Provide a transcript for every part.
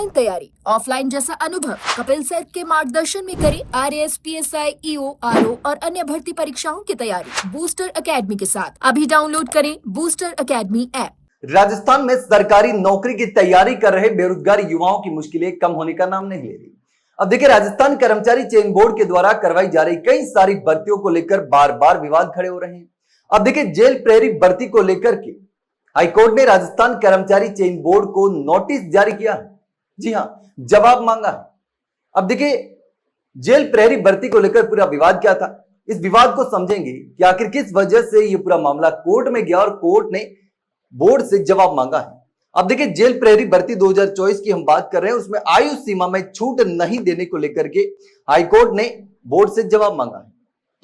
Online तैयारी, offline जैसा अनुभव कपिल सेठ के मार्गदर्शन में करें आरएएस, पीएसआई, ईओ, आरओ और अन्य भर्ती परीक्षाओं की तैयारी बूस्टर एकेडमी के साथ। अभी डाउनलोड करें बूस्टर एकेडमी ऐप। राजस्थान में सरकारी नौकरी की तैयारी कर रहे बेरोजगार युवाओं की मुश्किलें कम होने का नाम नहीं ले रही। अब देखिए, राजस्थान कर्मचारी चयन बोर्ड के द्वारा करवाई जा रही कई सारी भर्तियों को लेकर बार बार विवाद खड़े हो रहे हैं। अब देखिए, जेल प्रेरित भर्ती को लेकर के हाईकोर्ट ने राजस्थान कर्मचारी चयन बोर्ड को नोटिस जारी किया है। जी हां, जवाब मांगा है। अब देखिए, जेल प्रहरी भर्ती को लेकर पूरा विवाद क्या था, इस विवाद को समझेंगे कि आखिर किस वजह से यह पूरा मामला कोर्ट में गया और कोर्ट ने बोर्ड से जवाब मांगा है। अब देखिए, जेल प्रहरी भर्ती 2024 की हम बात कर रहे हैं, उसमें आयु सीमा में छूट नहीं देने को लेकर के हाईकोर्ट ने बोर्ड से जवाब मांगा है।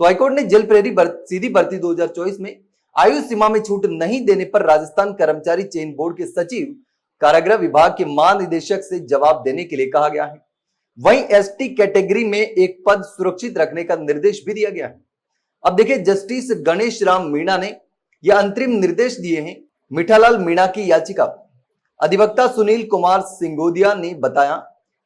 तो हाईकोर्ट ने जेल प्रहरी सीधी भर्ती 2024 में आयु सीमा में छूट नहीं देने पर राजस्थान कर्मचारी चयन बोर्ड के सचिव कारागृह विभाग के महानिदेशक से जवाब देने के लिए कहा गया है। वहीं एसटी कैटेगरी में एक पद सुरक्षित रखने का निर्देश भी दिया गया है। अब देखिए, जस्टिस गणेश राम मीणा ने यह अंतरिम निर्देश दिए हैं। मिठालाल मीणा की याचिका अधिवक्ता सुनील कुमार सिंगोदिया ने बताया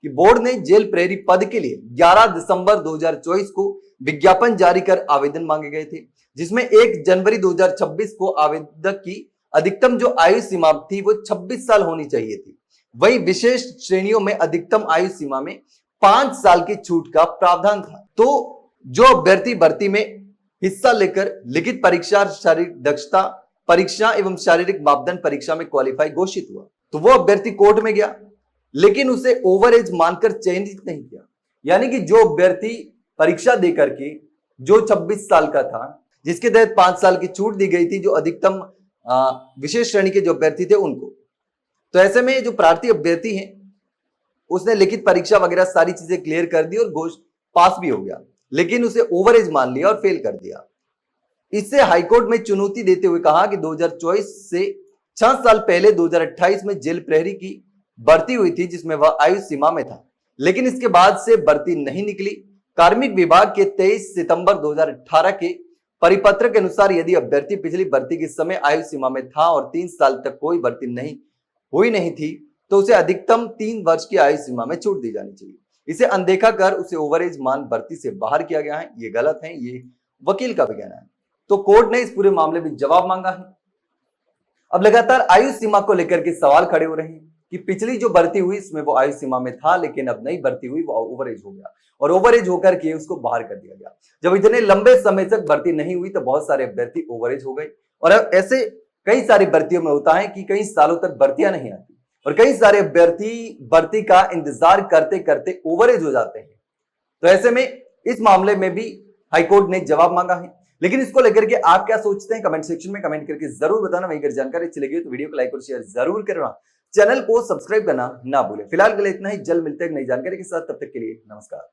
कि बोर्ड ने जेल प्रहरी पद के लिए 11 दिसंबर 2024 को विज्ञापन जारी कर आवेदन मांगे गए थे, जिसमें 1 जनवरी 2026 को आवेदक की अधिकतम जो आयु सीमा थी वो 26 साल होनी चाहिए थी। वही विशेष श्रेणियों में अधिकतम आयु सीमा में 5 साल की छूट का प्रावधान था। तो जो अभ्यर्थी भर्ती में हिस्सा लेकर लिखित परीक्षा, शारीरिक दक्षता परीक्षा एवं शारीरिक मापदंड परीक्षा में क्वालिफाई घोषित हुआ, तो वो अभ्यर्थी कोर्ट में गया, लेकिन उसे ओवर एज मानकर चयनित नहीं किया। यानी कि जो अभ्यर्थी परीक्षा देकर के जो 26 साल का था, जिसके तहत 5 साल की छूट दी गई थी, जो अधिकतम विशेष श्रेणी के जो अभ्यर्थी थे उनको, तो ऐसे में जो प्रार्थी अभ्यर्थी हैं उसने लिखित परीक्षा वगैरह सारी चीजें क्लियर कर दी और पास भी हो गया, लेकिन उसे ओवर एज मान लिया और फेल कर दिया। इससे हाईकोर्ट में चुनौती देते हुए कहा कि 2024 से 6 साल पहले 2028 में जेल प्रहरी की भर्ती हुई थी, जिसमें वह आयु सीमा में था, लेकिन इसके बाद से भर्ती नहीं निकली। कार्मिक विभाग के 23 सितंबर 2018 के परिपत्र के अनुसार यदि अभ्यर्थी पिछली भर्ती के समय आयु सीमा में था और 3 साल तक कोई भर्ती नहीं थी, तो उसे अधिकतम 3 वर्ष की आयु सीमा में छूट दी जानी चाहिए। इसे अनदेखा कर उसे ओवरेज मान भर्ती से बाहर किया गया है। ये गलत है, ये वकील का भी कहना है। तो कोर्ट ने इस पूरे मामले में जवाब मांगा है। अब लगातार आयु सीमा को लेकर के सवाल खड़े हो रहे हैं कि पिछली जो भर्ती हुई इसमें वो आयु सीमा में था, लेकिन अब नई भर्ती हुई वो ओवरेज हो गया और ओवरेज होकर के उसको बाहर कर दिया गया। जब इतने लंबे समय तक भर्ती नहीं हुई तो बहुत सारे अभ्यर्थी ओवरेज हो गए, और ऐसे कई सारी भर्तियों में होता है कि कई सालों तक भर्तियां नहीं आती और कई सारे अभ्यर्थी भर्ती का इंतजार करते करते ओवरेज हो जाते हैं। तो ऐसे में इस मामले में भी हाईकोर्ट ने जवाब मांगा है, लेकिन इसको लेकर के आप क्या सोचते हैं कमेंट सेक्शन में कमेंट करके जरूर बताना। वहीं अगर जानकारी अच्छी लगी तो वीडियो को लाइक और शेयर जरूर करना, चैनल को सब्सक्राइब करना ना भूलें। फिलहाल के लिए इतना ही, जल्द मिलते हैं नई जानकारी के साथ, तब तक के लिए नमस्कार।